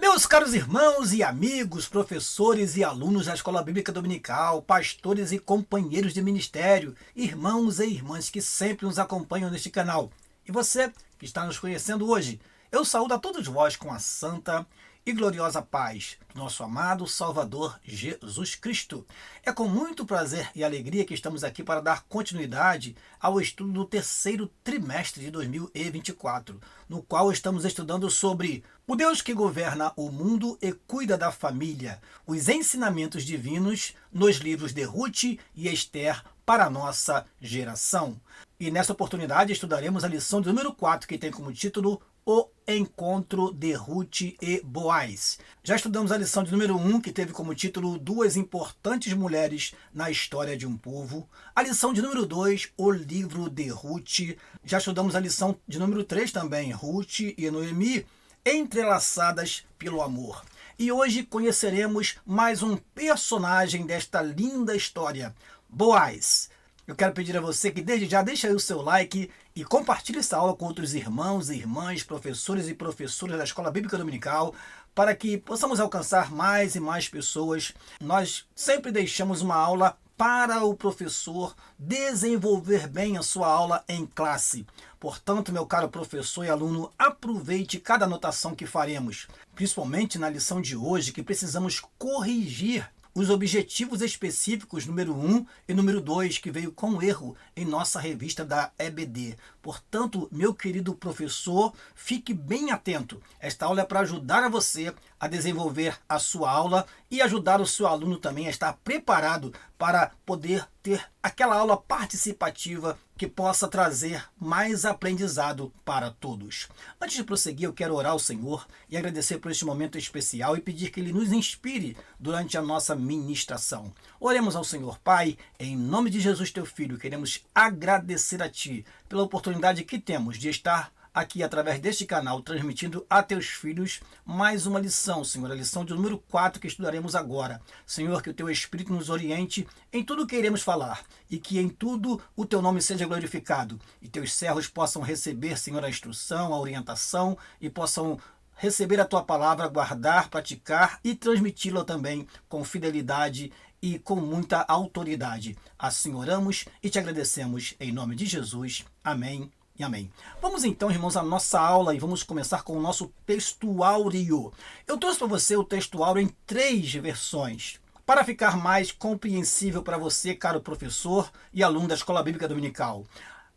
Meus caros irmãos e amigos, professores e alunos da Escola Bíblica Dominical, pastores e companheiros de ministério, irmãos e irmãs que sempre nos acompanham neste canal. E você que está nos conhecendo hoje, eu saúdo a todos vós com a santa e gloriosa paz do nosso amado Salvador Jesus Cristo. É com muito prazer e alegria que estamos aqui para dar continuidade ao estudo do terceiro trimestre de 2024, no qual estamos estudando sobre o Deus que governa o mundo e cuida da família, os ensinamentos divinos nos livros de Ruth e Esther para a nossa geração. E nessa oportunidade estudaremos a lição de número 4, que tem como título O Encontro de Ruth e Boaz. Já estudamos a lição de número 1, que teve como título Duas importantes mulheres na história de um povo. A lição de número 2, o livro de Ruth. Já estudamos a lição de número 3 também, Ruth e Noemi, entrelaçadas pelo amor. E hoje conheceremos mais um personagem desta linda história, Boaz. Eu quero pedir a você que desde já deixe aí o seu like e compartilhe essa aula com outros irmãos e irmãs, professores e professoras da Escola Bíblica Dominical, para que possamos alcançar mais e mais pessoas. Nós sempre deixamos uma aula para o professor desenvolver bem a sua aula em classe. Portanto, meu caro professor e aluno, aproveite cada anotação que faremos, principalmente na lição de hoje, que precisamos corrigir os objetivos específicos número 1 e número 2, que veio com erro em nossa revista da EBD. Portanto, meu querido professor, fique bem atento. Esta aula é para ajudar a você a desenvolver a sua aula e ajudar o seu aluno também a estar preparado para poder ter aquela aula participativa que possa trazer mais aprendizado para todos. Antes de prosseguir, eu quero orar ao Senhor e agradecer por este momento especial e pedir que Ele nos inspire durante a nossa ministração. Oremos ao Senhor. Pai, em nome de Jesus, Teu Filho, queremos agradecer a Ti pela oportunidade que temos de estar aqui através deste canal, transmitindo a Teus filhos mais uma lição, Senhor, a lição de número 4 que estudaremos agora. Senhor, que o Teu Espírito nos oriente em tudo o que iremos falar e que em tudo o Teu nome seja glorificado e Teus servos possam receber, Senhor, a instrução, a orientação e possam receber a Tua palavra, guardar, praticar e transmiti-la também com fidelidade e com muita autoridade. Assim oramos e Te agradecemos em nome de Jesus. Amém. E amém. Vamos então, irmãos, à nossa aula e vamos começar com o nosso textuário. Eu trouxe para você o textuário em 3 versões, para ficar mais compreensível para você, caro professor e aluno da Escola Bíblica Dominical.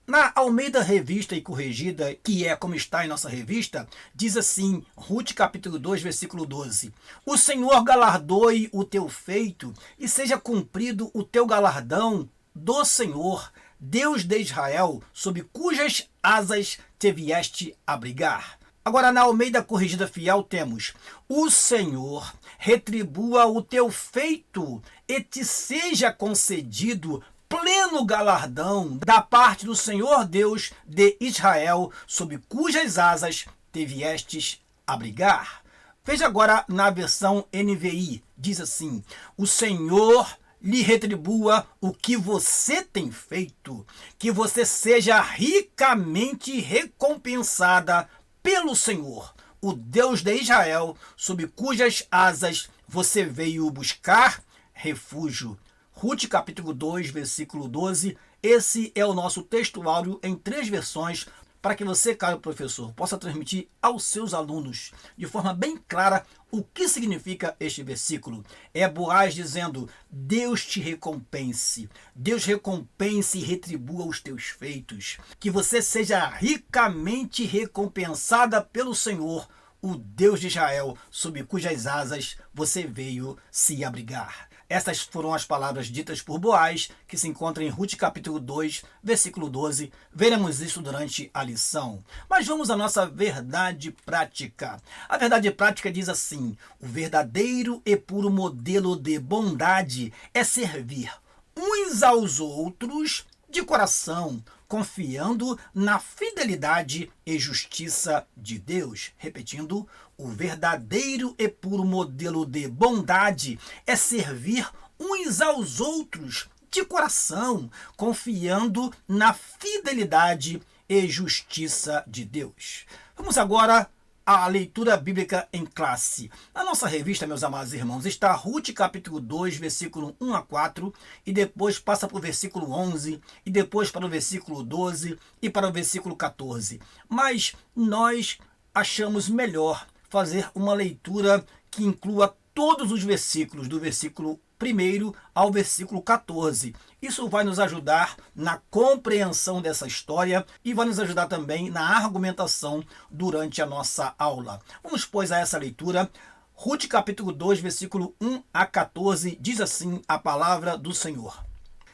Na Almeida Revista e Corrigida, que é como está em nossa revista, diz assim, Ruth capítulo 2, versículo 12. O Senhor galardoe o teu feito e seja cumprido o teu galardão do Senhor, Deus de Israel, sob cujas asas te vieste abrigar. Agora, na Almeida Corrigida Fiel, temos: o Senhor retribua o teu feito e te seja concedido pleno galardão da parte do Senhor Deus de Israel, sob cujas asas te viestes abrigar. Veja agora na versão NVI, diz assim: o Senhor lhe retribua o que você tem feito, que você seja ricamente recompensada pelo Senhor, o Deus de Israel, sob cujas asas você veio buscar refúgio. Ruth capítulo 2, versículo 12. Esse é o nosso textuário em 3 versões, para que você, caro professor, possa transmitir aos seus alunos de forma bem clara o que significa este versículo. É Boaz dizendo: Deus te recompense, Deus recompense e retribua os teus feitos, que você seja ricamente recompensada pelo Senhor, o Deus de Israel, sob cujas asas você veio se abrigar. Essas foram as palavras ditas por Boaz, que se encontra em Ruth capítulo 2, versículo 12. Veremos isso durante a lição. Mas vamos à nossa verdade prática. A verdade prática diz assim: o verdadeiro e puro modelo de bondade é servir uns aos outros de coração, confiando na fidelidade e justiça de Deus. Repetindo, o verdadeiro e puro modelo de bondade é servir uns aos outros de coração, confiando na fidelidade e justiça de Deus. Vamos agora a leitura bíblica em classe. Na nossa revista, meus amados irmãos, está Ruth capítulo 2, versículo 1 a 4, e depois passa para o versículo 11, e depois para o versículo 12 e para o versículo 14. Mas nós achamos melhor fazer uma leitura que inclua todos os versículos, do versículo 1 ao versículo 14. Isso vai nos ajudar na compreensão dessa história e vai nos ajudar também na argumentação durante a nossa aula. Vamos, pois, a essa leitura. Ruth capítulo 2, versículo 1 a 14, diz assim a palavra do Senhor.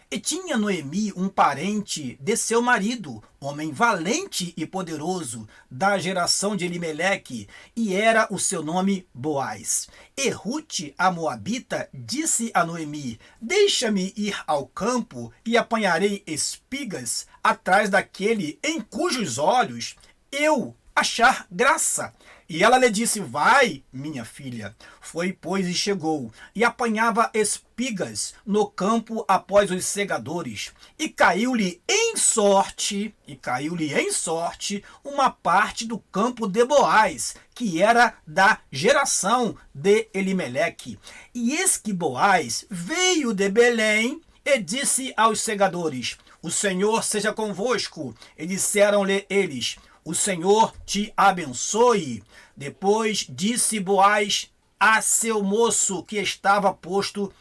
E tinha Noemi um parente de seu marido, homem valente e poderoso, da geração de Elimeleque, e era o seu nome Boaz. E Ruth, a moabita, disse a Noemi: deixa-me ir ao campo e apanharei espigas atrás daquele em cujos olhos eu achar graça. E ela lhe disse: vai, minha filha. Foi, pois, e chegou, e apanhava espigas no campo após os segadores. E caiu-lhe em sorte, uma parte do campo de Boaz, que era da geração de Elimeleque. E eis que Boaz veio de Belém e disse aos segadores: o Senhor seja convosco. E disseram-lhe eles: o Senhor te abençoe. Depois disse Boaz a seu moço que estava posto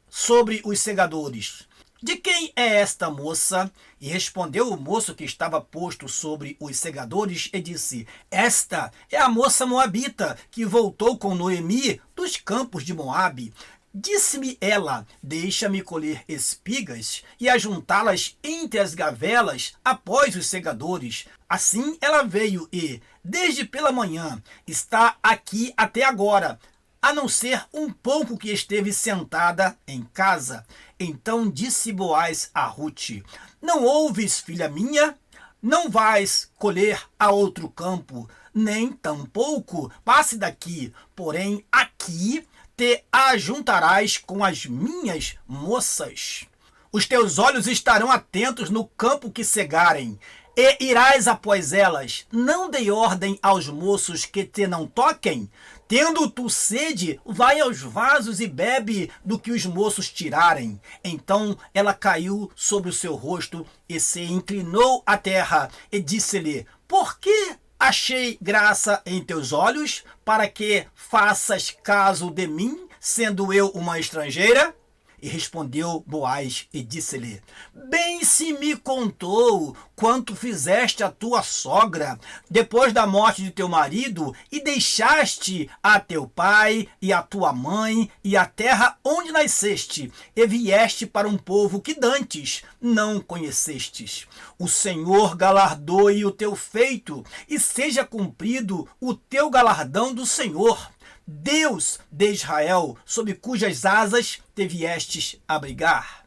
sobre os segadores: de quem é esta moça? E respondeu o moço que estava posto sobre os segadores e disse: esta é a moça moabita que voltou com Noemi dos campos de Moabe. Disse-me ela: deixa-me colher espigas e ajuntá-las entre as gavelas após os segadores. Assim ela veio e, desde pela manhã, está aqui até agora, a não ser um pouco que esteve sentada em casa. Então disse Boaz a Ruth: não ouves, filha minha? Não vais colher a outro campo, nem tampouco passe daqui, porém aqui te ajuntarás com as minhas moças. Os teus olhos estarão atentos no campo que cegarem, e irás após elas. Não dei ordem aos moços que te não toquem. Tendo tu sede, vai aos vasos e bebe do que os moços tirarem. Então ela caiu sobre o seu rosto e se inclinou à terra e disse-lhe: por que achei graça em teus olhos, para que faças caso de mim, sendo eu uma estrangeira? E respondeu Boaz e disse-lhe: bem se me contou quanto fizeste a tua sogra depois da morte de teu marido, e deixaste a teu pai e a tua mãe e a terra onde nasceste, e vieste para um povo que dantes não conhecestes. O Senhor galardoe o teu feito, e seja cumprido o teu galardão do Senhor, Deus de Israel, sob cujas asas te viestes abrigar.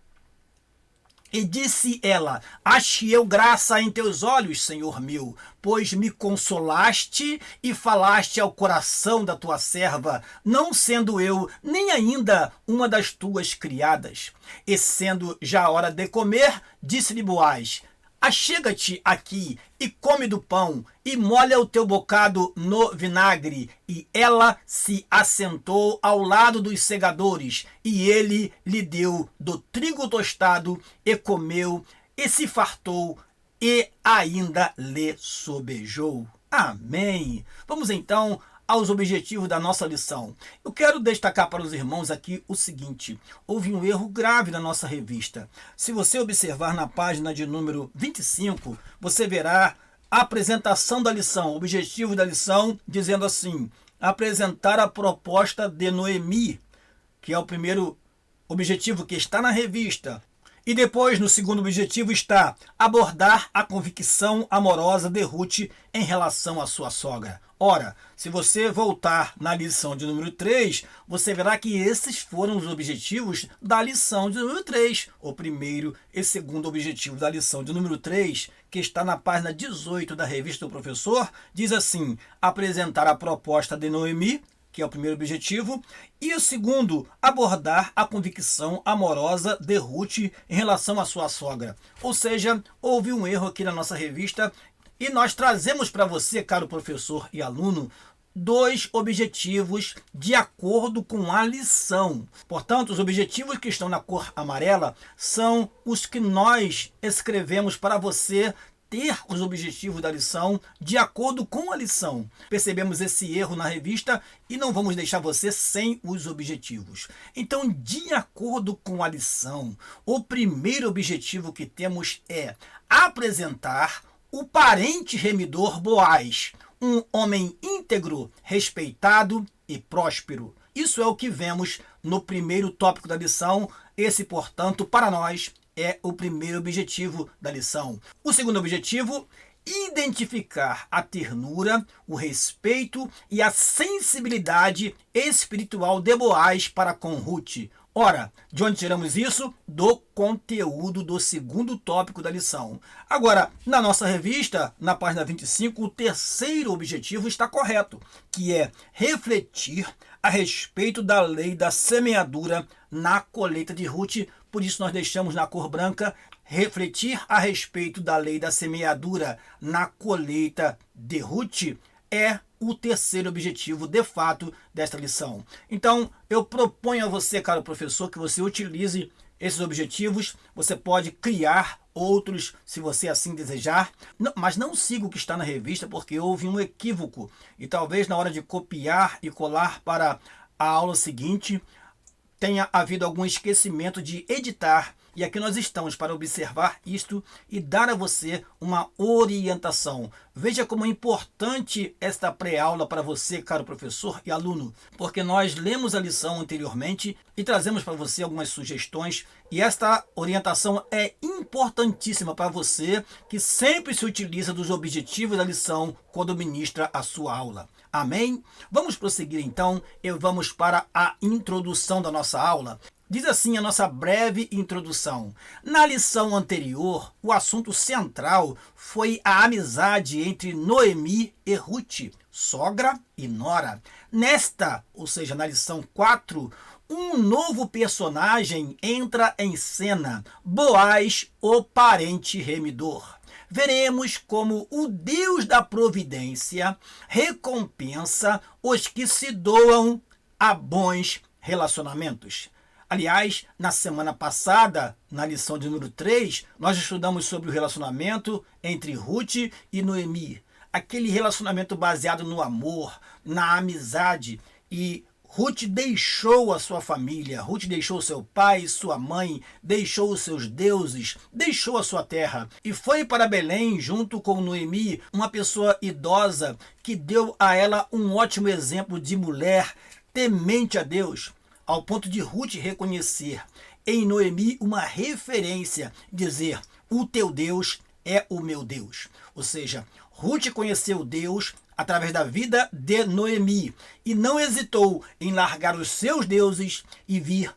E disse ela: achei eu graça em teus olhos, Senhor meu, pois me consolaste e falaste ao coração da tua serva, não sendo eu nem ainda uma das tuas criadas. E sendo já a hora de comer, disse-lhe Boaz: achega-te aqui e come do pão, e molha o teu bocado no vinagre. E ela se assentou ao lado dos segadores, e ele lhe deu do trigo tostado, e comeu, e se fartou, e ainda lhe sobejou. Amém. Vamos então aos objetivos da nossa lição. Eu quero destacar para os irmãos aqui o seguinte: houve um erro grave na nossa revista. Se você observar na página de número 25, você verá a apresentação da lição, o objetivo da lição, dizendo assim: apresentar a proposta de Noemi, que é o primeiro objetivo que está na revista. E depois, no segundo objetivo, está abordar a convicção amorosa de Ruth em relação à sua sogra. Ora, se você voltar na lição de número 3, você verá que esses foram os objetivos da lição de número 3. O primeiro e segundo objetivo da lição de número 3, que está na página 18 da revista do professor, diz assim: apresentar a proposta de Noemi, que é o primeiro objetivo, e o segundo, abordar a convicção amorosa de Ruth em relação à sua sogra. Ou seja, houve um erro aqui na nossa revista, e nós trazemos para você, caro professor e aluno, 2 objetivos de acordo com a lição. Portanto, os objetivos que estão na cor amarela são os que nós escrevemos para você ter os objetivos da lição de acordo com a lição. Percebemos esse erro na revista e não vamos deixar você sem os objetivos. Então, de acordo com a lição, o primeiro objetivo que temos é apresentar o parente remidor Boaz, um homem íntegro, respeitado e próspero. Isso é o que vemos no primeiro tópico da lição. Esse, portanto, para nós, é o primeiro objetivo da lição. O segundo objetivo, identificar a ternura, o respeito e a sensibilidade espiritual de Boaz para com Ruth. Ora, de onde tiramos isso? Do conteúdo do segundo tópico da lição. Agora, na nossa revista, na página 25, o terceiro objetivo está correto, que é refletir a respeito da lei da semeadura na colheita de Ruth. Por isso nós deixamos na cor branca, refletir a respeito da lei da semeadura na colheita de Ruth é o terceiro objetivo, de fato, desta lição. Então, eu proponho a você, caro professor, que você utilize esses objetivos. Você pode criar outros, se você assim desejar, mas não siga o que está na revista, porque houve um equívoco. E talvez na hora de copiar e colar para a aula seguinte, tenha havido algum esquecimento de editar. E aqui nós estamos para observar isto e dar a você uma orientação. Veja como é importante esta pré-aula para você, caro professor e aluno, porque nós lemos a lição anteriormente e trazemos para você algumas sugestões, e esta orientação é importantíssima para você que sempre se utiliza dos objetivos da lição quando ministra a sua aula. Amém? Vamos prosseguir então e vamos para a introdução da nossa aula. Diz assim a nossa breve introdução. Na lição anterior, o assunto central foi a amizade entre Noemi e Ruth, sogra e nora. Nesta, ou seja, na lição 4, um novo personagem entra em cena, Boaz, o parente remidor. Veremos como o Deus da providência recompensa os que se doam a bons relacionamentos. Aliás, na semana passada, na lição de número 3, nós estudamos sobre o relacionamento entre Ruth e Noemi. Aquele relacionamento baseado no amor, na amizade. E Ruth deixou a sua família, Ruth deixou seu pai, sua mãe, deixou os seus deuses, deixou a sua terra e foi para Belém junto com Noemi, uma pessoa idosa que deu a ela um ótimo exemplo de mulher temente a Deus, ao ponto de Ruth reconhecer em Noemi uma referência, dizer: o teu Deus é o meu Deus. Ou seja, Ruth conheceu Deus através da vida de Noemi e não hesitou em largar os seus deuses e vir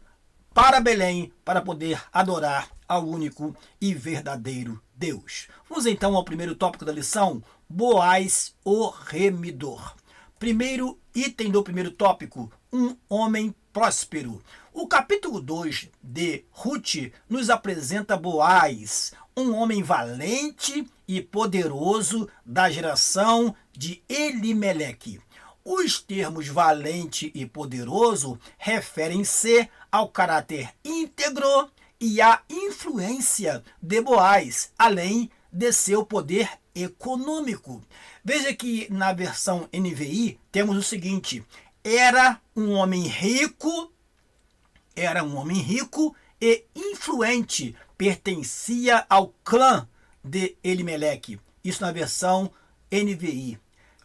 para Belém para poder adorar ao único e verdadeiro Deus. Vamos então ao primeiro tópico da lição, Boaz, o remidor. Primeiro item do primeiro tópico, um homem próspero. O capítulo 2 de Ruth nos apresenta Boaz, um homem valente e poderoso da geração de Elimeleque. Os termos valente e poderoso referem-se ao caráter íntegro e à influência de Boaz, além de seu poder econômico. Veja que na versão NVI temos o seguinte: era um homem rico e influente, pertencia ao clã de Elimeleque. Isso na versão NVI.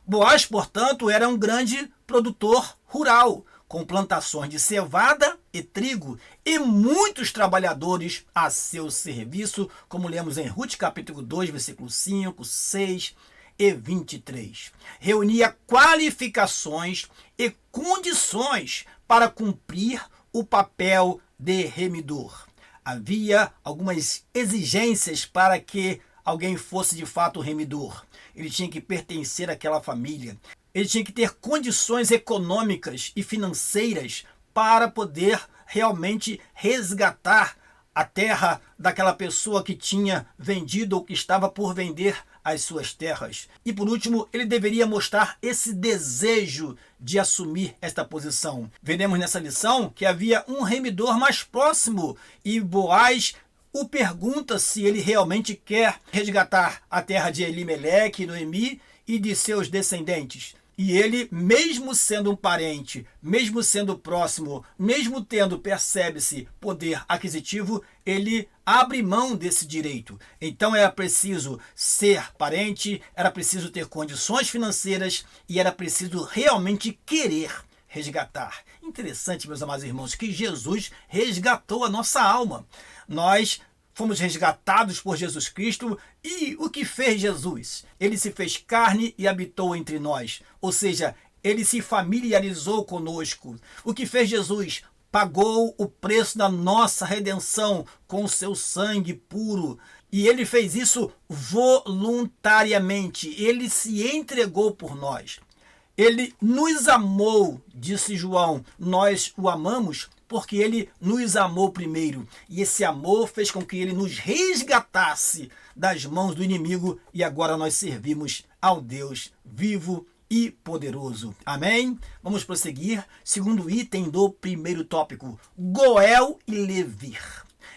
Boaz, portanto, era um grande produtor rural, com plantações de cevada e trigo e muitos trabalhadores a seu serviço, como lemos em Ruth capítulo 2, versículo 5, 6 e 23. Reunia qualificações e condições para cumprir o papel de remidor. Havia algumas exigências para que alguém fosse de fato remidor. Ele tinha que pertencer àquela família. Ele tinha que ter condições econômicas e financeiras para poder realmente resgatar a terra daquela pessoa que tinha vendido ou que estava por vender as suas terras. E por último, ele deveria mostrar esse desejo de assumir esta posição. Veremos nessa lição que havia um remidor mais próximo e Boaz o pergunta se ele realmente quer resgatar a terra de Elimeleque, Noemi e de seus descendentes. E ele, mesmo sendo um parente, mesmo sendo próximo, mesmo tendo, percebe-se, poder aquisitivo, ele abre mão desse direito. Então era preciso ser parente, era preciso ter condições financeiras e era preciso realmente querer resgatar. Interessante, meus amados irmãos, que Jesus resgatou a nossa alma. Nós fomos resgatados por Jesus Cristo e o que fez Jesus? Ele se fez carne e habitou entre nós. Ou seja, ele se familiarizou conosco. O que fez Jesus? Pagou o preço da nossa redenção com o seu sangue puro. E ele fez isso voluntariamente. Ele se entregou por nós. Ele nos amou, disse João. Nós o amamos porque ele nos amou primeiro. E esse amor fez com que ele nos resgatasse das mãos do inimigo. E agora nós servimos ao Deus vivo e poderoso. Amém? Vamos prosseguir. Segundo item do primeiro tópico, Goel e Levi.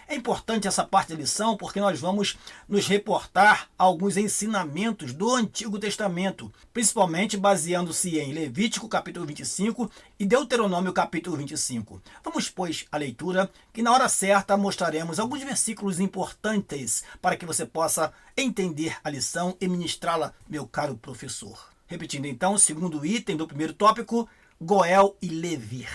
É importante essa parte da lição porque nós vamos nos reportar a alguns ensinamentos do Antigo Testamento, principalmente baseando-se em Levítico capítulo 25 e Deuteronômio capítulo 25. Vamos, pois, à leitura, que na hora certa mostraremos alguns versículos importantes para que você possa entender a lição e ministrá-la, meu caro professor. Repetindo então, o segundo item do primeiro tópico, Goel e Levi.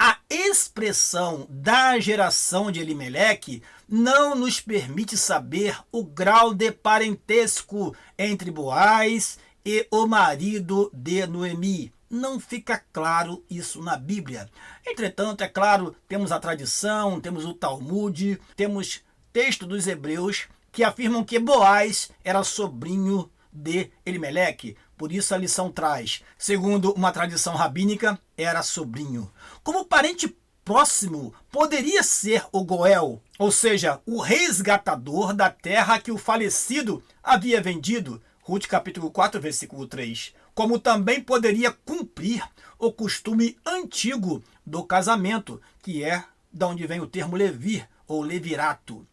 A expressão da geração de Elimeleque não nos permite saber o grau de parentesco entre Boaz e o marido de Noemi. Não fica claro isso na Bíblia. Entretanto, é claro, temos a tradição, temos o Talmud, temos texto dos Hebreus que afirmam que Boaz era sobrinho de Elimeleque. Por isso a lição traz, segundo uma tradição rabínica, era sobrinho. Como parente próximo, poderia ser o Goel, ou seja, o resgatador da terra que o falecido havia vendido, Ruth capítulo 4, versículo 3. Como também poderia cumprir o costume antigo do casamento, que é de onde vem o termo levir ou levirato.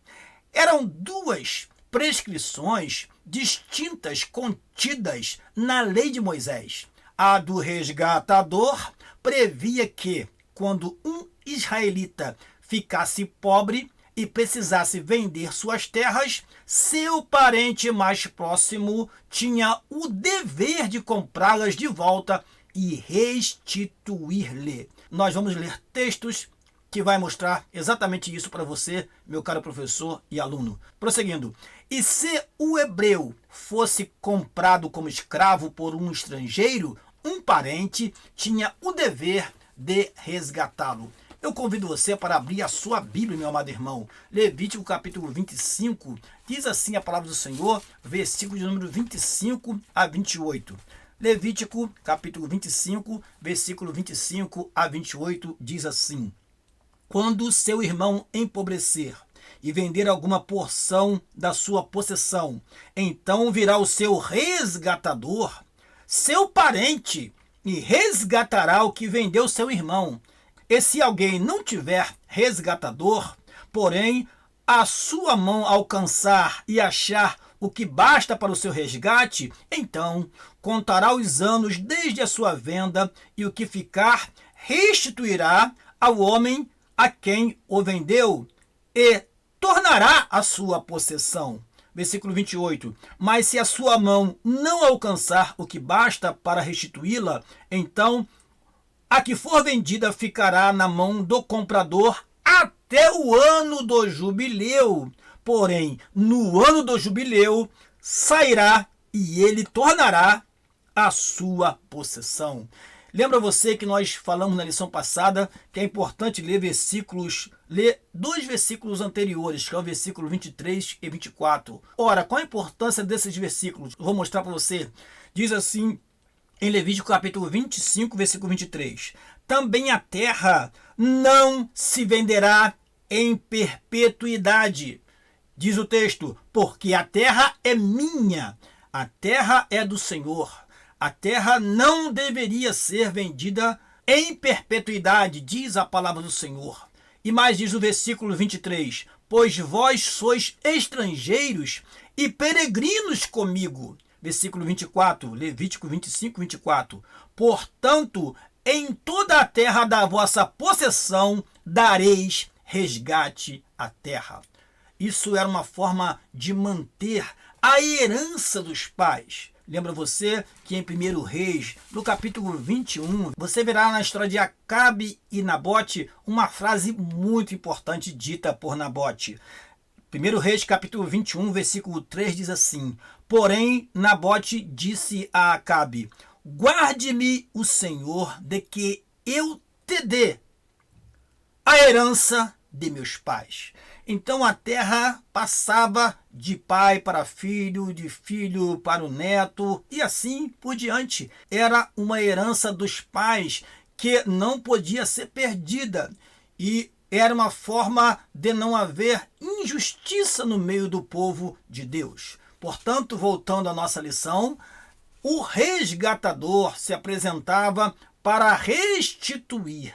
Eram duas prescrições distintas contidas na lei de Moisés. A do resgatador previa que, quando um israelita ficasse pobre e precisasse vender suas terras, seu parente mais próximo tinha o dever de comprá-las de volta e restituir-lhe. Nós vamos ler textos que vai mostrar exatamente isso para você, meu caro professor e aluno. Prosseguindo. E se o hebreu fosse comprado como escravo por um estrangeiro, um parente tinha o dever de resgatá-lo. Eu convido você para abrir a sua Bíblia, meu amado irmão. Levítico capítulo 25, diz assim a palavra do Senhor, versículo de número 25 a 28. Levítico capítulo 25, versículo 25 a 28, diz assim: Quando seu irmão empobrecer e vender alguma porção da sua possessão, então virá o seu resgatador, seu parente, e resgatará o que vendeu seu irmão. E se alguém não tiver resgatador, porém a sua mão alcançar e achar o que basta para o seu resgate, então contará os anos desde a sua venda e o que ficar restituirá ao homem a quem o vendeu e tornará a sua possessão. Versículo 28. Mas se a sua mão não alcançar o que basta para restituí-la, então a que for vendida ficará na mão do comprador até o ano do jubileu. Porém, no ano do jubileu sairá e ele tornará a sua possessão. Lembra você que nós falamos na lição passada que é importante ler dois versículos anteriores, que é o versículo 23 e 24. Ora, qual a importância desses versículos? Vou mostrar para você. Diz assim em Levítico capítulo 25, versículo 23. Também a terra não se venderá em perpetuidade. Diz o texto, porque a terra é minha, a terra é do Senhor. A terra não deveria ser vendida em perpetuidade, diz a palavra do Senhor. E mais diz o versículo 23, pois vós sois estrangeiros e peregrinos comigo. Versículo 24, Levítico 25, 24. Portanto, em toda a terra da vossa possessão dareis resgate à terra. Isso era uma forma de manter a herança dos pais. Lembra você que em 1 Reis, no capítulo 21, você verá na história de Acabe e Nabote uma frase muito importante dita por Nabote. 1 Reis, capítulo 21, versículo 3 diz assim, porém Nabote disse a Acabe, guarde-me o Senhor de que eu te dê a herança de meus pais. Então a terra passava de pai para filho, de filho para o neto e assim por diante. Era uma herança dos pais que não podia ser perdida e era uma forma de não haver injustiça no meio do povo de Deus. Portanto, voltando à nossa lição, o resgatador se apresentava para restituir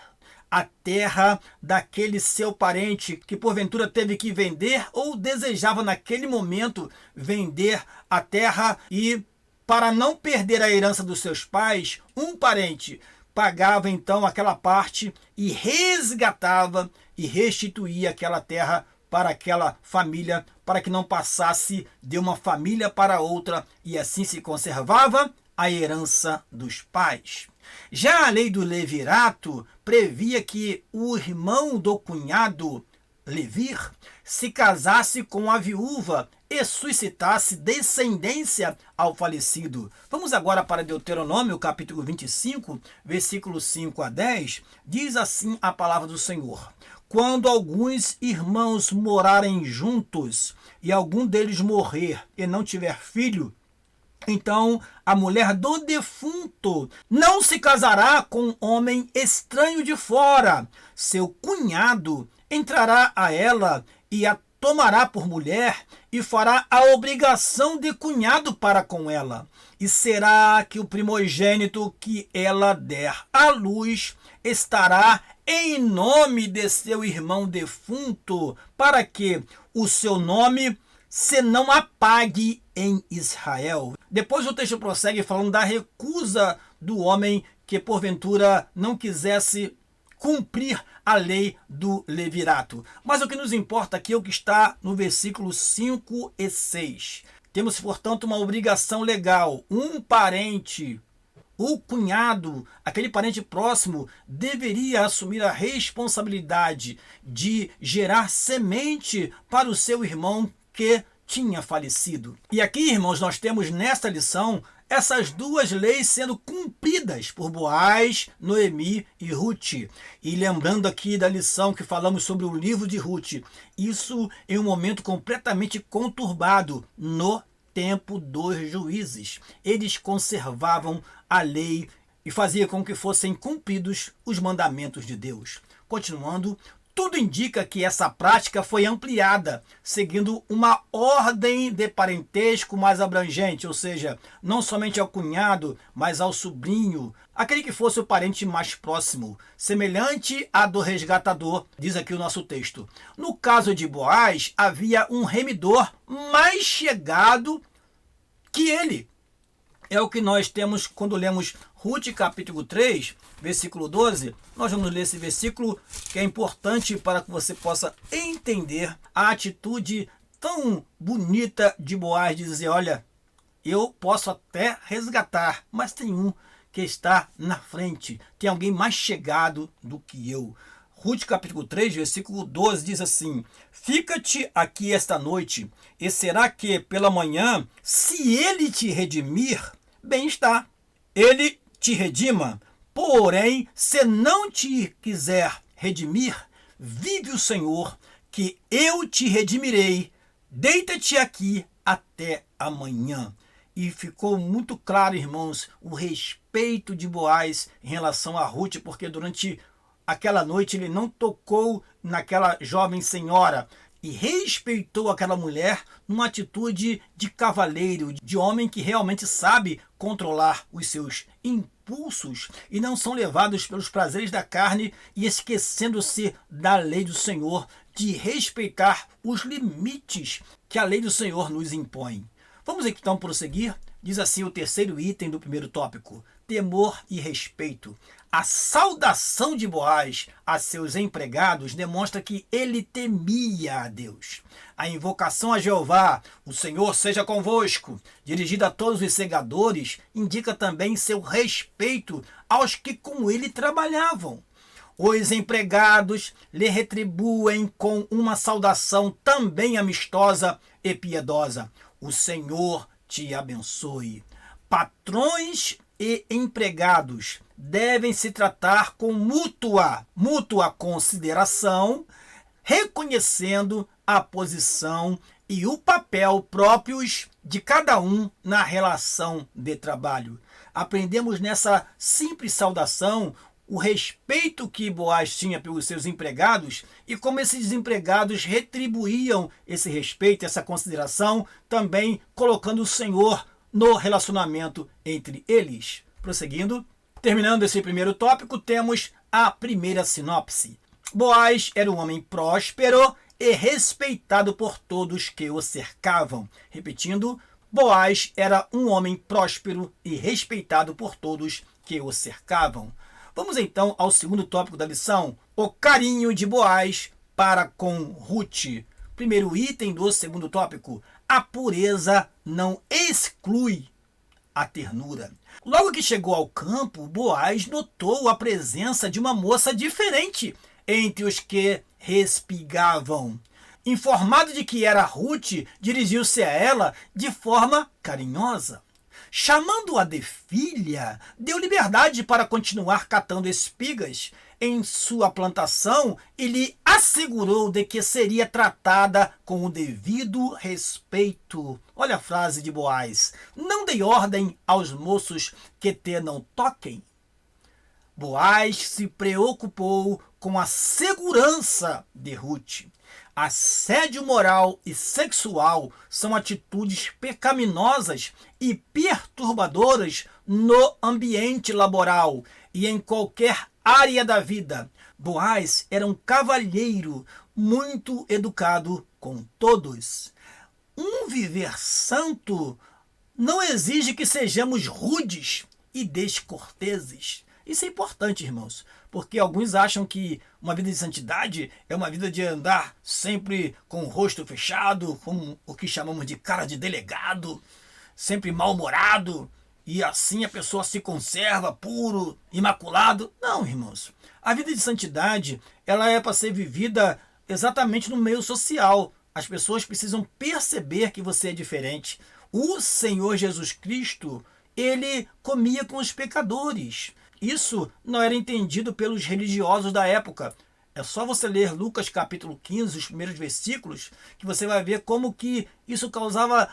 a terra daquele seu parente que porventura teve que vender ou desejava naquele momento vender a terra e para não perder a herança dos seus pais, um parente pagava então aquela parte e resgatava e restituía aquela terra para aquela família, para que não passasse de uma família para outra e assim se conservava a herança dos pais. Já a lei do levirato previa que o irmão do cunhado, levir, se casasse com a viúva e suscitasse descendência ao falecido. Vamos agora para Deuteronômio, capítulo 25, versículos 5 a 10. Diz assim a palavra do Senhor. Quando alguns irmãos morarem juntos e algum deles morrer e não tiver filho, então a mulher do defunto não se casará com homem estranho de fora. Seu cunhado entrará a ela e a tomará por mulher e fará a obrigação de cunhado para com ela. E será que o primogênito que ela der à luz estará em nome de seu irmão defunto, para que o seu nome se não apague em Israel. Depois o texto prossegue falando da recusa do homem que porventura não quisesse cumprir a lei do levirato. Mas o que nos importa aqui é o que está no versículo 5 e 6. Temos, portanto, uma obrigação legal. Um parente, o cunhado, aquele parente próximo, deveria assumir a responsabilidade de gerar semente para o seu irmão que tinha falecido. E aqui, irmãos, nós temos nesta lição essas duas leis sendo cumpridas por Boaz, Noemi e Ruth. E lembrando aqui da lição que falamos sobre o livro de Ruth, isso em um momento completamente conturbado no tempo dos juízes. Eles conservavam a lei e faziam com que fossem cumpridos os mandamentos de Deus. Continuando, tudo indica que essa prática foi ampliada, seguindo uma ordem de parentesco mais abrangente, ou seja, não somente ao cunhado, mas ao sobrinho, aquele que fosse o parente mais próximo, semelhante à do resgatador, diz aqui o nosso texto. No caso de Boaz, havia um remidor mais chegado que ele. É o que nós temos quando lemos Ruth capítulo 3, versículo 12. Nós vamos ler esse versículo que é importante para que você possa entender a atitude tão bonita de Boaz de dizer, olha, eu posso até resgatar, mas tem um que está na frente, tem alguém mais chegado do que eu. Ruth capítulo 3, versículo 12 diz assim, fica-te aqui esta noite, e será que pela manhã, se ele te redimir, bem está, ele te redima, porém, se não te quiser redimir, vive o Senhor, que eu te redimirei, deita-te aqui até amanhã. E ficou muito claro, irmãos, o respeito de Boaz em relação a Ruth, porque durante aquela noite ele não tocou naquela jovem senhora e respeitou aquela mulher numa atitude de cavaleiro, de homem que realmente sabe controlar os seus impulsos e não são levados pelos prazeres da carne e esquecendo-se da lei do Senhor, de respeitar os limites que a lei do Senhor nos impõe. Vamos então prosseguir. Diz assim o terceiro item do primeiro tópico: temor e respeito. A saudação de Boaz a seus empregados demonstra que ele temia a Deus. A invocação a Jeová, o Senhor seja convosco, dirigida a todos os segadores, indica também seu respeito aos que com ele trabalhavam. Os empregados lhe retribuem com uma saudação também amistosa e piedosa. O Senhor te abençoe. Patrões e empregados devem se tratar com mútua consideração, reconhecendo a posição e o papel próprios de cada um na relação de trabalho. Aprendemos nessa simples saudação o respeito que Boaz tinha pelos seus empregados e como esses empregados retribuíam esse respeito, essa consideração, também colocando o Senhor no relacionamento entre eles. Prosseguindo, terminando esse primeiro tópico, temos a primeira sinopse. Boaz era um homem próspero e respeitado por todos que o cercavam. Repetindo, Boaz era um homem próspero e respeitado por todos que o cercavam. Vamos então ao segundo tópico da lição, o carinho de Boaz para com Ruth. Primeiro item do segundo tópico, a pureza não exclui a ternura. Logo que chegou ao campo, Boaz notou a presença de uma moça diferente entre os que respigavam. Informado de que era Ruth, dirigiu-se a ela de forma carinhosa. Chamando-a de filha, deu liberdade para continuar catando espigas em sua plantação e lhe assegurou de que seria tratada com o devido respeito. Olha a frase de Boaz: não dei ordem aos moços que te não toquem. Boaz se preocupou com a segurança de Ruth. Assédio moral e sexual são atitudes pecaminosas e perturbadoras no ambiente laboral e em qualquer área da vida. Boaz era um cavalheiro muito educado com todos. Um viver santo não exige que sejamos rudes e descorteses. Isso é importante, irmãos, porque alguns acham que uma vida de santidade é uma vida de andar sempre com o rosto fechado, com o que chamamos de cara de delegado, sempre mal-humorado, e assim a pessoa se conserva puro, imaculado. Não, irmãos. A vida de santidade, ela é para ser vivida exatamente no meio social. As pessoas precisam perceber que você é diferente. O Senhor Jesus Cristo, ele comia com os pecadores. Isso não era entendido pelos religiosos da época. É só você ler Lucas capítulo 15, os primeiros versículos, que você vai ver como que isso causava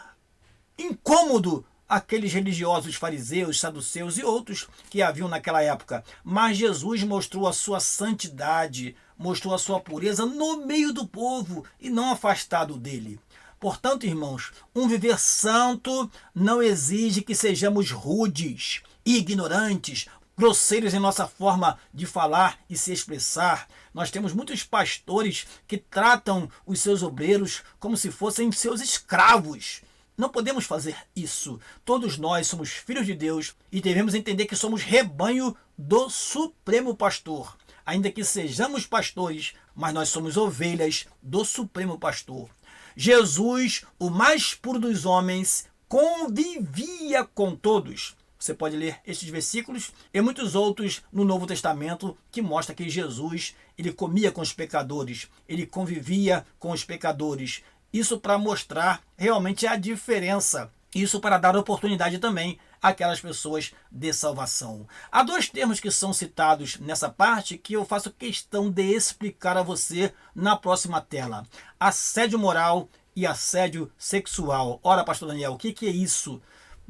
incômodo àqueles religiosos fariseus, saduceus e outros que haviam naquela época. Mas Jesus mostrou a sua santidade, mostrou a sua pureza no meio do povo e não afastado dele. Portanto, irmãos, um viver santo não exige que sejamos rudes, ignorantes, grosseiros em nossa forma de falar e se expressar. Nós temos muitos pastores que tratam os seus obreiros como se fossem seus escravos. Não podemos fazer isso. Todos nós somos filhos de Deus e devemos entender que somos rebanho do Supremo Pastor. Ainda que sejamos pastores, mas nós somos ovelhas do Supremo Pastor. Jesus, o mais puro dos homens, convivia com todos. Você pode ler estes versículos e muitos outros no Novo Testamento que mostra que Jesus, ele comia com os pecadores, ele convivia com os pecadores. Isso para mostrar realmente a diferença. Isso para dar oportunidade também àquelas pessoas de salvação. Há dois termos que são citados nessa parte que eu faço questão de explicar a você na próxima tela. Assédio moral e assédio sexual. Ora, pastor Daniel, o que é isso?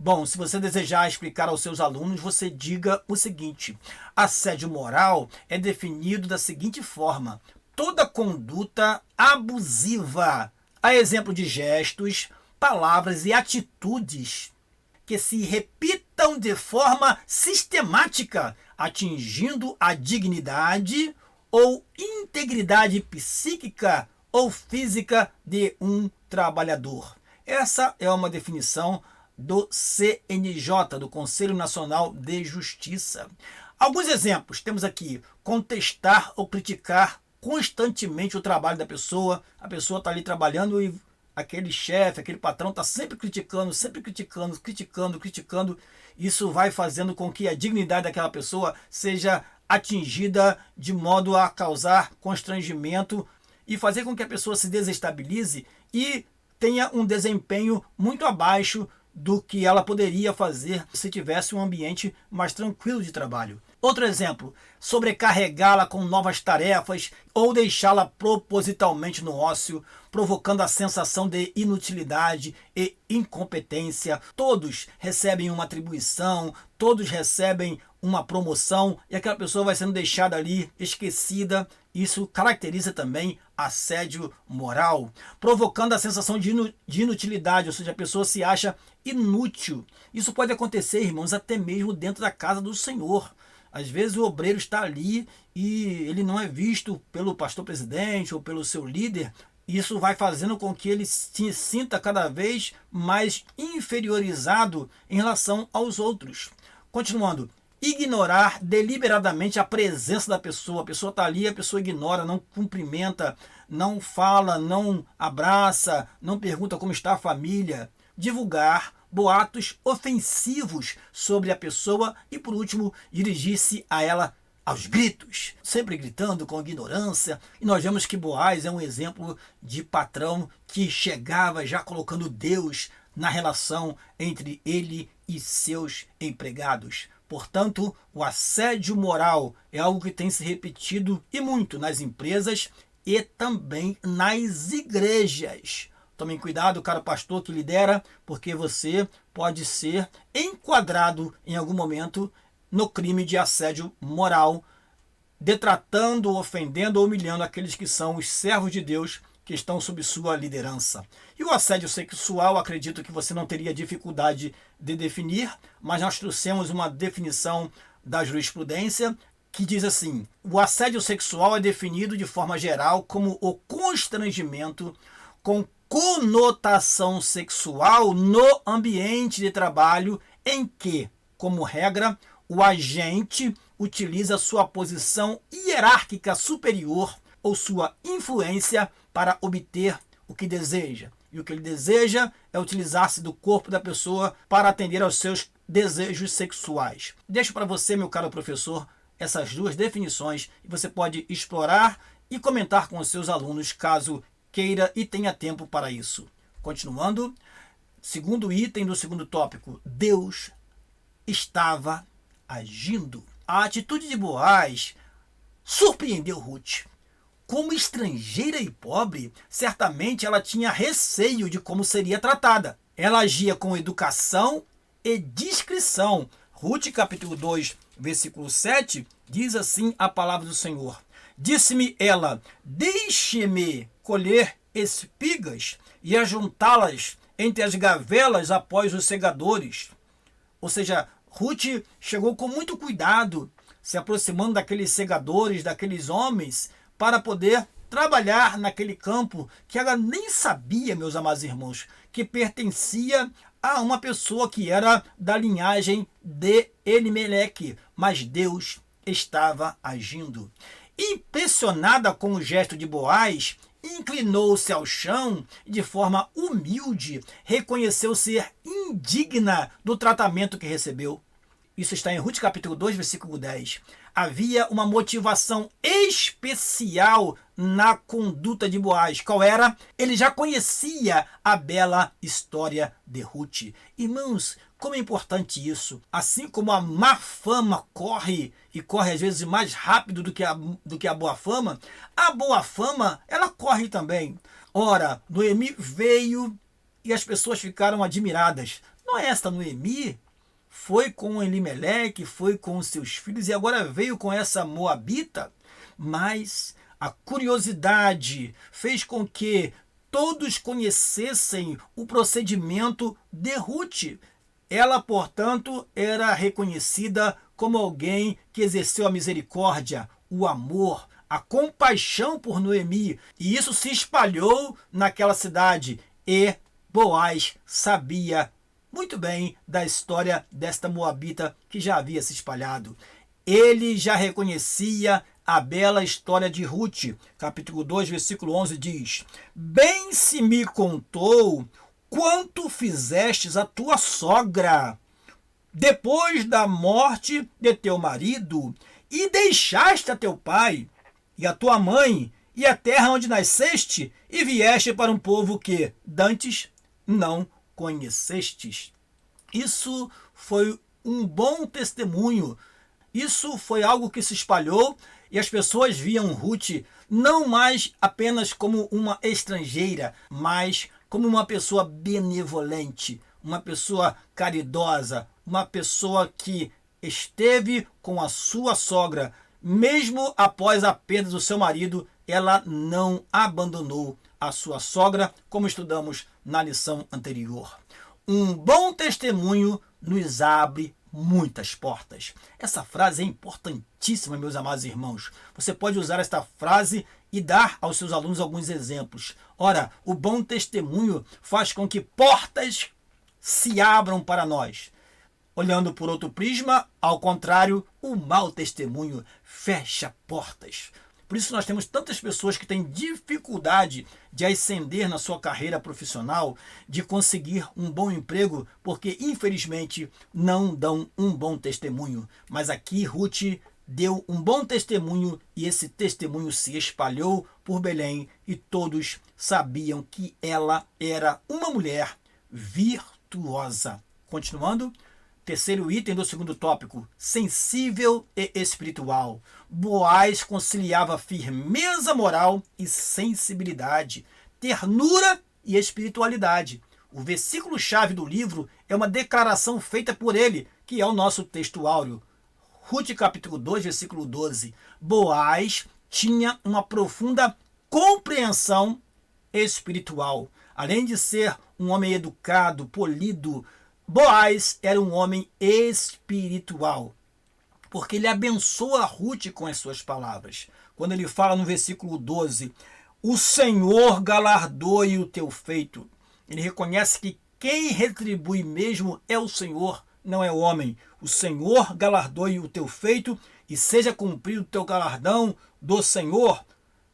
Bom, se você desejar explicar aos seus alunos, você diga o seguinte: assédio moral é definido da seguinte forma: toda conduta abusiva, a exemplo de gestos, palavras e atitudes que se repitam de forma sistemática, atingindo a dignidade ou integridade psíquica ou física de um trabalhador. Essa é uma definição do CNJ, do Conselho Nacional de Justiça. Alguns exemplos temos aqui: contestar ou criticar constantemente o trabalho da pessoa. A pessoa está ali trabalhando e aquele chefe, aquele patrão está sempre criticando, criticando. Isso vai fazendo com que a dignidade daquela pessoa seja atingida de modo a causar constrangimento e fazer com que a pessoa se desestabilize e tenha um desempenho muito abaixo do que ela poderia fazer se tivesse um ambiente mais tranquilo de trabalho. Outro exemplo: sobrecarregá-la com novas tarefas ou deixá-la propositalmente no ócio, provocando a sensação de inutilidade e incompetência. Todos recebem uma atribuição, todos recebem uma promoção e aquela pessoa vai sendo deixada ali, esquecida. Isso caracteriza também assédio moral, provocando a sensação de inutilidade, ou seja, a pessoa se acha inútil. Isso pode acontecer, irmãos, até mesmo dentro da casa do Senhor. Às vezes o obreiro está ali e ele não é visto pelo pastor presidente ou pelo seu líder. Isso vai fazendo com que ele se sinta cada vez mais inferiorizado em relação aos outros. Continuando: ignorar deliberadamente a presença da pessoa. A pessoa está ali, a pessoa ignora, não cumprimenta, não fala, não abraça, não pergunta como está a família. Divulgar boatos ofensivos sobre a pessoa e, por último, dirigir-se a ela aos gritos, sempre gritando com ignorância. E nós vemos que Boaz é um exemplo de patrão que chegava já colocando Deus na relação entre ele e seus empregados. Portanto, o assédio moral é algo que tem se repetido e muito nas empresas e também nas igrejas. Tomem cuidado, caro pastor que lidera, porque você pode ser enquadrado em algum momento no crime de assédio moral, detratando, ofendendo ou humilhando aqueles que são os servos de Deus que estão sob sua liderança. E o assédio sexual, acredito que você não teria dificuldade de definir, mas nós trouxemos uma definição da jurisprudência que diz assim: o assédio sexual é definido de forma geral como o constrangimento com conotação sexual no ambiente de trabalho em que, como regra, o agente utiliza sua posição hierárquica superior ou sua influência para obter o que deseja. E o que ele deseja é utilizar-se do corpo da pessoa para atender aos seus desejos sexuais. Deixo para você, meu caro professor, essas duas definições e você pode explorar e comentar com os seus alunos caso queira e tenha tempo para isso. Continuando, segundo item do segundo tópico: Deus estava agindo. A atitude de Boaz surpreendeu Ruth. Como estrangeira e pobre, certamente ela tinha receio de como seria tratada. Ela agia com educação e discrição. Ruth, capítulo 2, versículo 7, diz assim a palavra do Senhor: disse-me ela, deixe-me colher espigas e ajuntá-las entre as gavelas após os segadores. Ou seja, Ruth chegou com muito cuidado, se aproximando daqueles segadores, daqueles homens, para poder trabalhar naquele campo que ela nem sabia, meus amados irmãos, que pertencia a uma pessoa que era da linhagem de Elimeleque, mas Deus estava agindo. Impressionada com o gesto de Boaz, inclinou-se ao chão e, de forma humilde, reconheceu ser indigna do tratamento que recebeu. Isso está em Ruth capítulo 2, versículo 10. Havia uma motivação especial na conduta de Boaz. Qual era? Ele já conhecia a bela história de Ruth. Irmãos, como é importante isso. Assim como a má fama corre, e corre às vezes mais rápido do que a boa fama, a boa fama, ela corre também. Ora, Noemi veio e as pessoas ficaram admiradas. Não é esta Noemi? Foi com Elimeleque, foi com os seus filhos e agora veio com essa moabita? Mas a curiosidade fez com que todos conhecessem o procedimento de Ruth. Ela, portanto, era reconhecida como alguém que exerceu a misericórdia, o amor, a compaixão por Noemi. E isso se espalhou naquela cidade. E Boaz sabia muito bem da história desta moabita que já havia se espalhado. Ele já reconhecia a bela história de Ruth. Capítulo 2, versículo 11 diz: Bem se me contou quanto fizestes a tua sogra depois da morte de teu marido, e deixaste a teu pai e a tua mãe e a terra onde nasceste, e vieste para um povo que dantes não conhecestes. Isso foi um bom testemunho. Isso foi algo que se espalhou e as pessoas viam Ruth não mais apenas como uma estrangeira, mas como uma pessoa benevolente, uma pessoa caridosa, uma pessoa que esteve com a sua sogra. Mesmo após a perda do seu marido, ela não abandonou a sua sogra, como estudamos na lição anterior. Um bom testemunho nos abre muitas portas. Essa frase é importantíssima, meus amados irmãos. Você pode usar esta frase e dar aos seus alunos alguns exemplos. Ora, o bom testemunho faz com que portas se abram para nós. Olhando por outro prisma, ao contrário, o mau testemunho fecha portas. Por isso nós temos tantas pessoas que têm dificuldade de ascender na sua carreira profissional, de conseguir um bom emprego, porque infelizmente não dão um bom testemunho. Mas aqui Ruth deu um bom testemunho e esse testemunho se espalhou por Belém e todos sabiam que ela era uma mulher virtuosa. Continuando. Terceiro item do segundo tópico, sensível e espiritual. Boaz conciliava firmeza moral e sensibilidade, ternura e espiritualidade. O versículo-chave do livro é uma declaração feita por ele, que é o nosso texto áureo. Ruth capítulo 2, versículo 12. Boaz tinha uma profunda compreensão espiritual. Além de ser um homem educado, polido, Boaz era um homem espiritual, porque ele abençoa Ruth com as suas palavras. Quando ele fala no versículo 12, o Senhor galardoe o teu feito. Ele reconhece que quem retribui mesmo é o Senhor, não é o homem. O Senhor galardoe o teu feito e seja cumprido o teu galardão do Senhor,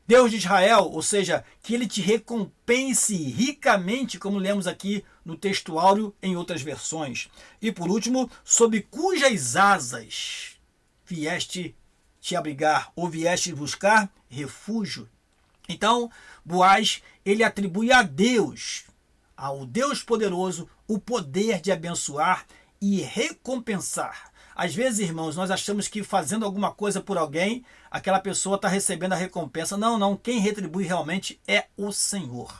Deus de Israel, ou seja, que ele te recompense ricamente, como lemos aqui no texto áureo em outras versões. E por último, sob cujas asas vieste te abrigar ou vieste buscar refúgio. Então, Boaz, ele atribui a Deus, ao Deus poderoso, o poder de abençoar e recompensar. Às vezes, irmãos, nós achamos que fazendo alguma coisa por alguém, aquela pessoa está recebendo a recompensa. Não, não. Quem retribui realmente é o Senhor.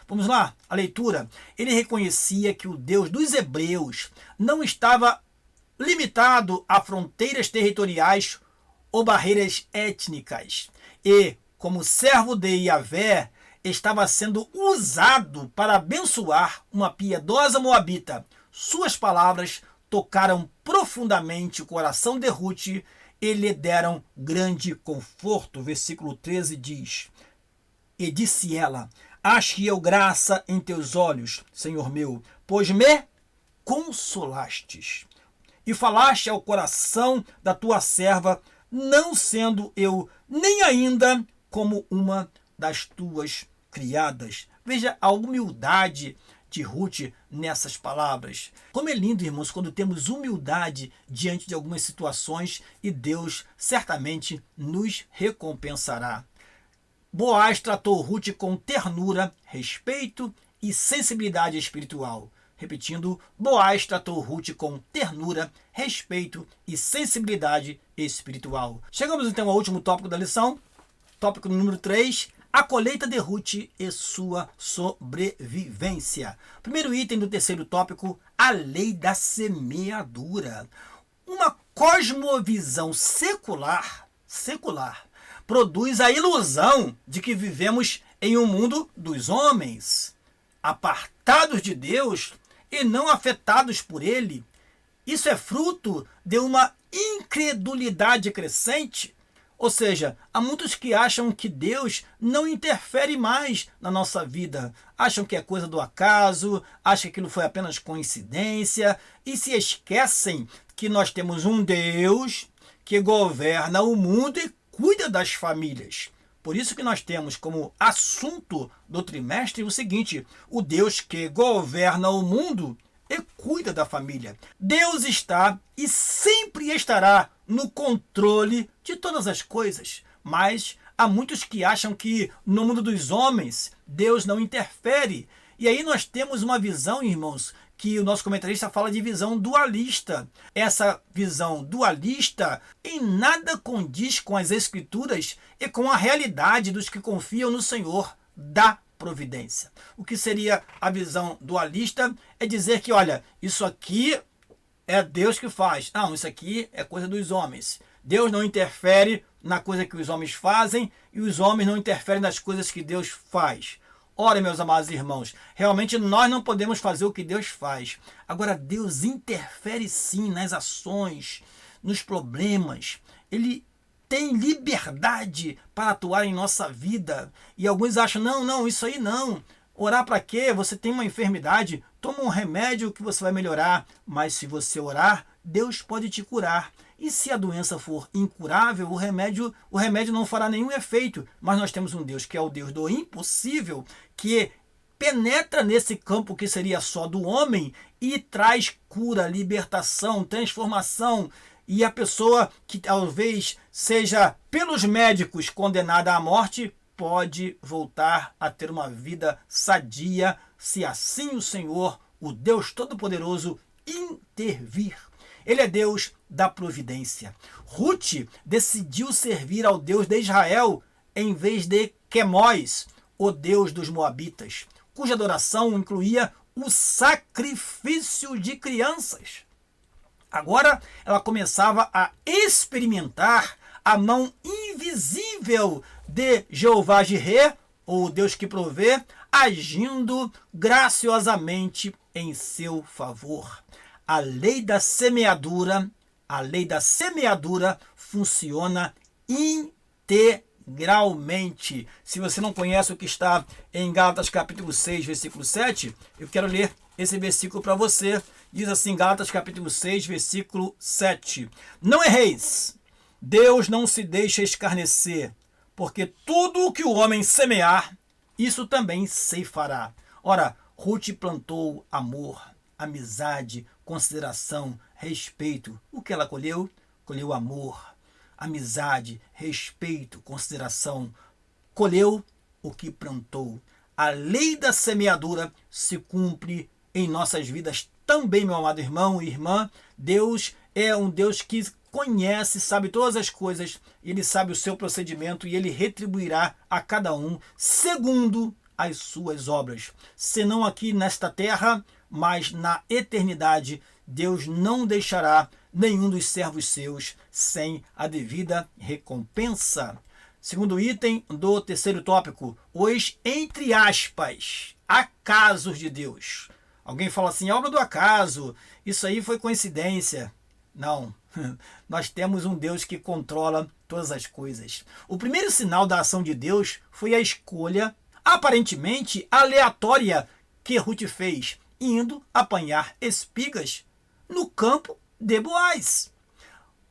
Vamos lá, a leitura. Ele reconhecia que o Deus dos hebreus não estava limitado a fronteiras territoriais ou barreiras étnicas. E, como servo de Yahvé, estava sendo usado para abençoar uma piedosa moabita. Suas palavras tocaram profundamente o coração de Ruth e lhe deram grande conforto. Versículo 13 diz: E disse ela: Achei eu graça em teus olhos, Senhor meu, pois me consolastes. E falaste ao coração da tua serva, não sendo eu nem ainda como uma das tuas criadas. Veja a humildade de Ruth nessas palavras. Como é lindo, irmãos, quando temos humildade diante de algumas situações e Deus certamente nos recompensará. Boaz tratou Ruth com ternura, respeito e sensibilidade espiritual. Repetindo, Boaz tratou Ruth com ternura, respeito e sensibilidade espiritual. Chegamos então ao último tópico da lição, tópico número 3, A colheita de Ruth e sua sobrevivência. Primeiro item do terceiro tópico, a lei da semeadura. Uma cosmovisão secular produz a ilusão de que vivemos em um mundo dos homens, apartados de Deus e não afetados por ele. Isso é fruto de uma incredulidade crescente. Ou seja, há muitos que acham que Deus não interfere mais na nossa vida. Acham que é coisa do acaso, acham que aquilo foi apenas coincidência e se esquecem que nós temos um Deus que governa o mundo e cuida das famílias. Por isso que nós temos como assunto do trimestre o seguinte: o Deus que governa o mundo e cuida da família. Deus está e sempre estará no controle de todas as coisas. Mas há muitos que acham que no mundo dos homens Deus não interfere. E aí nós temos uma visão, irmãos, que o nosso comentarista fala de visão dualista. Essa visão dualista em nada condiz com as Escrituras e com a realidade dos que confiam no Senhor da providência. O que seria a visão dualista é dizer que, olha, isso aqui é Deus que faz. Não, isso aqui é coisa dos homens. Deus não interfere na coisa que os homens fazem e os homens não interferem nas coisas que Deus faz. Ora, meus amados irmãos, realmente nós não podemos fazer o que Deus faz. Agora, Deus interfere sim nas ações, nos problemas. Ele tem liberdade para atuar em nossa vida. E alguns acham, não, isso aí não. Orar para quê? Você tem uma enfermidade, toma um remédio que você vai melhorar. Mas se você orar, Deus pode te curar. E se a doença for incurável, o remédio não fará nenhum efeito. Mas nós temos um Deus que é o Deus do impossível, que penetra nesse campo que seria só do homem e traz cura, libertação, transformação. E a pessoa que talvez seja pelos médicos condenada à morte pode voltar a ter uma vida sadia, se assim o Senhor, o Deus Todo-Poderoso, intervir. Ele é Deus da providência. Ruth decidiu servir ao Deus de Israel em vez de Quemós, o Deus dos Moabitas, cuja adoração incluía o sacrifício de crianças. Agora ela começava a experimentar a mão invisível de Jeová Jireh, ou Deus que provê, agindo graciosamente em seu favor. A lei da semeadura funciona integralmente. Se você não conhece o que está em Gálatas capítulo 6, versículo 7, eu quero ler esse versículo para você. Diz assim, Gálatas capítulo 6, versículo 7. Não erreis, Deus não se deixa escarnecer, porque tudo o que o homem semear, isso também ceifará. Ora, Ruth plantou amor, amizade, consideração, respeito. O que ela colheu? Colheu amor, amizade, respeito, consideração. Colheu o que plantou. A lei da semeadura se cumpre em nossas vidas também, meu amado irmão e irmã. Deus é um Deus que conhece, sabe todas as coisas, ele sabe o seu procedimento e ele retribuirá a cada um segundo as suas obras. Se não aqui nesta terra, mas na eternidade, Deus não deixará nenhum dos servos seus sem a devida recompensa. Segundo item do terceiro tópico, os, entre aspas, acasos de Deus. Alguém fala assim, obra do acaso, isso aí foi coincidência. Não, nós temos um Deus que controla todas as coisas. O primeiro sinal da ação de Deus foi a escolha, aparentemente aleatória, que Ruth fez, indo apanhar espigas no campo de Boaz.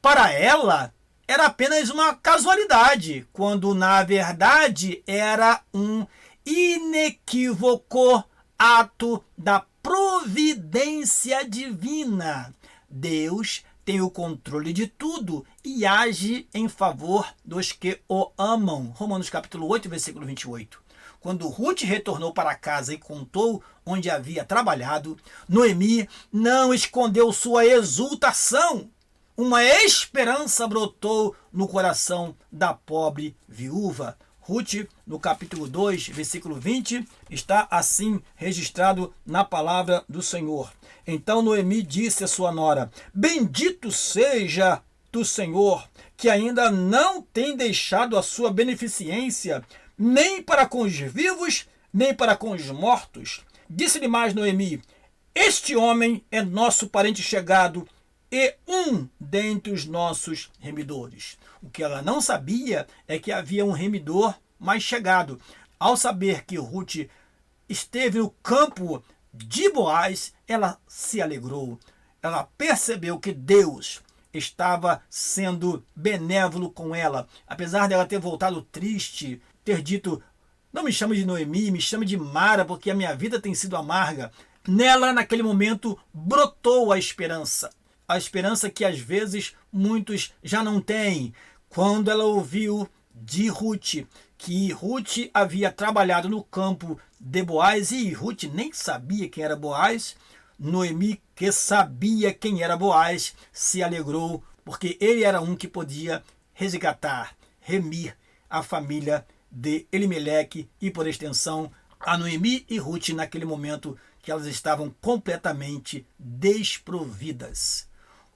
Para ela, era apenas uma casualidade, quando na verdade era um inequívoco ato da providência divina. Deus tem o controle de tudo e age em favor dos que o amam. Romanos capítulo 8, versículo 28. Quando Ruth retornou para casa e contou onde havia trabalhado, Noemi não escondeu sua exultação. Uma esperança brotou no coração da pobre viúva. Ruth, no capítulo 2, versículo 20, está assim registrado na palavra do Senhor. Então Noemi disse à sua nora: bendito seja do Senhor, que ainda não tem deixado a sua beneficência, nem para com os vivos, nem para com os mortos. Disse-lhe mais Noemi: este homem é nosso parente chegado e um dentre os nossos remidores. O que ela não sabia é que havia um remidor mais chegado. Ao saber que Ruth esteve no campo de Boaz, ela se alegrou. Ela percebeu que Deus estava sendo benévolo com ela. Apesar dela ter voltado triste, ter dito: não me chame de Noemi, me chame de Mara, porque a minha vida tem sido amarga. Nela, naquele momento, brotou a esperança. A esperança que às vezes muitos já não têm. Quando ela ouviu de Ruth que Ruth havia trabalhado no campo de Boaz, e Ruth nem sabia quem era Boaz, Noemi, que sabia quem era Boaz, se alegrou, porque ele era um que podia resgatar, remir a família de Elimeleque e, por extensão, a Noemi e Ruth naquele momento que elas estavam completamente desprovidas.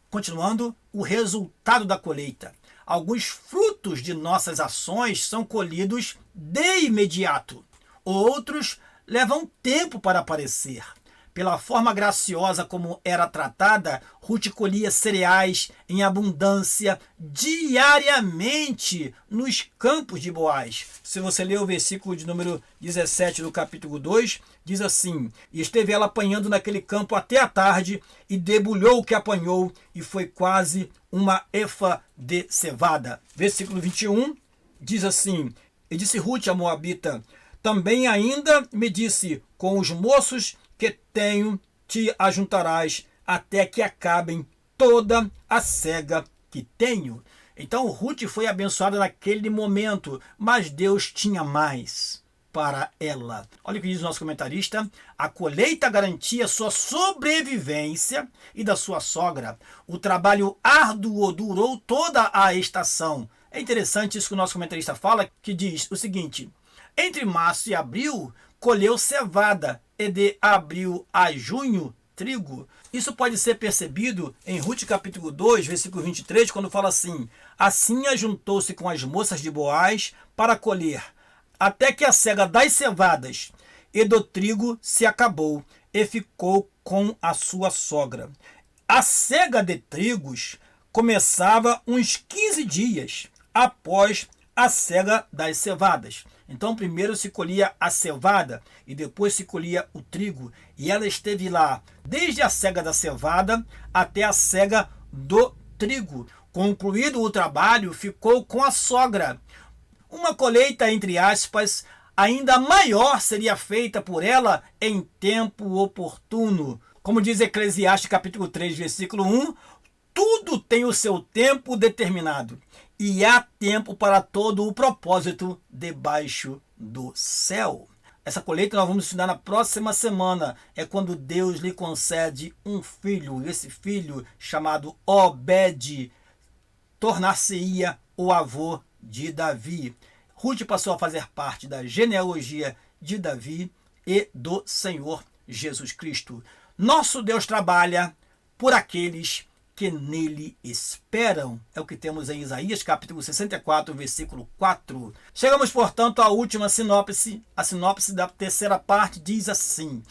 Continuando, o resultado da colheita. Alguns frutos de nossas ações são colhidos de imediato. Outros levam tempo para aparecer. Pela forma graciosa como era tratada, Ruth colhia cereais em abundância diariamente nos campos de Boaz. Se você ler o versículo de número 17 do capítulo 2, diz assim: e esteve ela apanhando naquele campo até a tarde, e debulhou o que apanhou, e foi quase uma efa de cevada. Versículo 21 diz assim: e disse Ruth a Moabita: também ainda me disse, com os moços que tenho te ajuntarás até que acabem toda a cega que tenho. Então Ruth foi abençoada naquele momento, mas Deus tinha mais para ela. Olha o que diz o nosso comentarista: a colheita garantia sua sobrevivência e da sua sogra. O trabalho árduo durou toda a estação. É interessante isso que o nosso comentarista fala, que diz o seguinte: entre março e abril colheu cevada, e de abril a junho trigo. Isso pode ser percebido em Ruth capítulo 2, versículo 23, quando fala assim: assim ajuntou-se com as moças de Boaz para colher, até que a cega das cevadas e do trigo se acabou, e ficou com a sua sogra. A cega de trigos começava uns 15 dias após a cega das cevadas. Então primeiro se colhia a cevada e depois se colhia o trigo. E ela esteve lá desde a cega da cevada até a cega do trigo. Concluído o trabalho, ficou com a sogra. Uma colheita, entre aspas, ainda maior seria feita por ela em tempo oportuno. Como diz Eclesiastes capítulo 3, versículo 1, tudo tem o seu tempo determinado, e há tempo para todo o propósito debaixo do céu. Essa colheita nós vamos estudar na próxima semana. É quando Deus lhe concede um filho. Esse filho, chamado Obed, tornar-se-ia o avô de Davi. Ruth passou a fazer parte da genealogia de Davi e do Senhor Jesus Cristo. Nosso Deus trabalha por aqueles que nele esperam. É o que temos em Isaías capítulo 64, versículo 4. Chegamos, portanto, à última sinopse. A sinopse da terceira parte diz assim: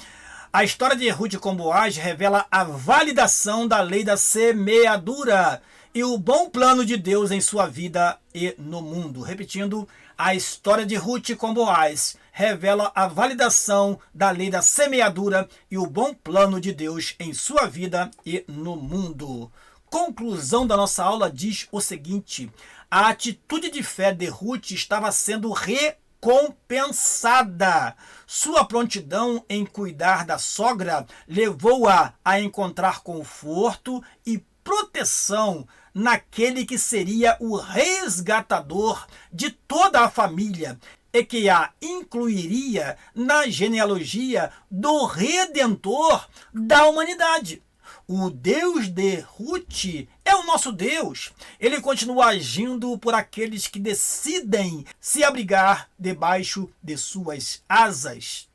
a história de Ruth com Boaz revela a validação da lei da semeadura e o bom plano de Deus em sua vida e no mundo. Repetindo, a história de Ruth com Boaz revela a validação da lei da semeadura e o bom plano de Deus em sua vida e no mundo. Conclusão da nossa aula diz o seguinte: a atitude de fé de Ruth estava sendo recompensada. Sua prontidão em cuidar da sogra levou-a a encontrar conforto e proteção naquele que seria o resgatador de toda a família e que a incluiria na genealogia do Redentor da humanidade. O Deus de Ruth é o nosso Deus. Ele continua agindo por aqueles que decidem se abrigar debaixo de suas asas.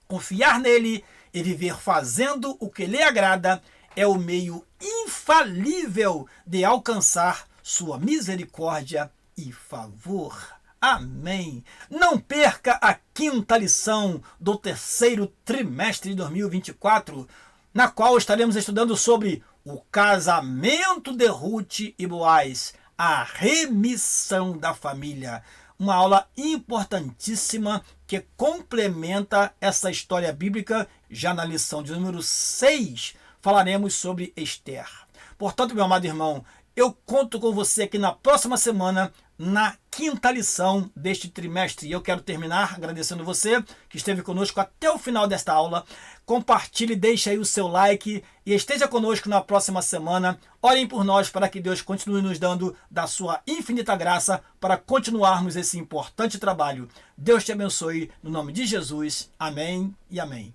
Confiar nele e viver fazendo o que lhe agrada é o meio infalível de alcançar sua misericórdia e favor. Amém. Não perca a quinta lição do terceiro trimestre de 2024, na qual estaremos estudando sobre o casamento de Ruth e Boaz, a remissão da família. Uma aula importantíssima que complementa essa história bíblica. Já na lição de número 6, falaremos sobre Esther. Portanto, meu amado irmão, eu conto com você aqui na próxima semana, na quinta lição deste trimestre. E eu quero terminar agradecendo você que esteve conosco até o final desta aula. Compartilhe, deixe aí o seu like e esteja conosco na próxima semana. Orem por nós para que Deus continue nos dando da sua infinita graça para continuarmos esse importante trabalho. Deus te abençoe no nome de Jesus. Amém e amém.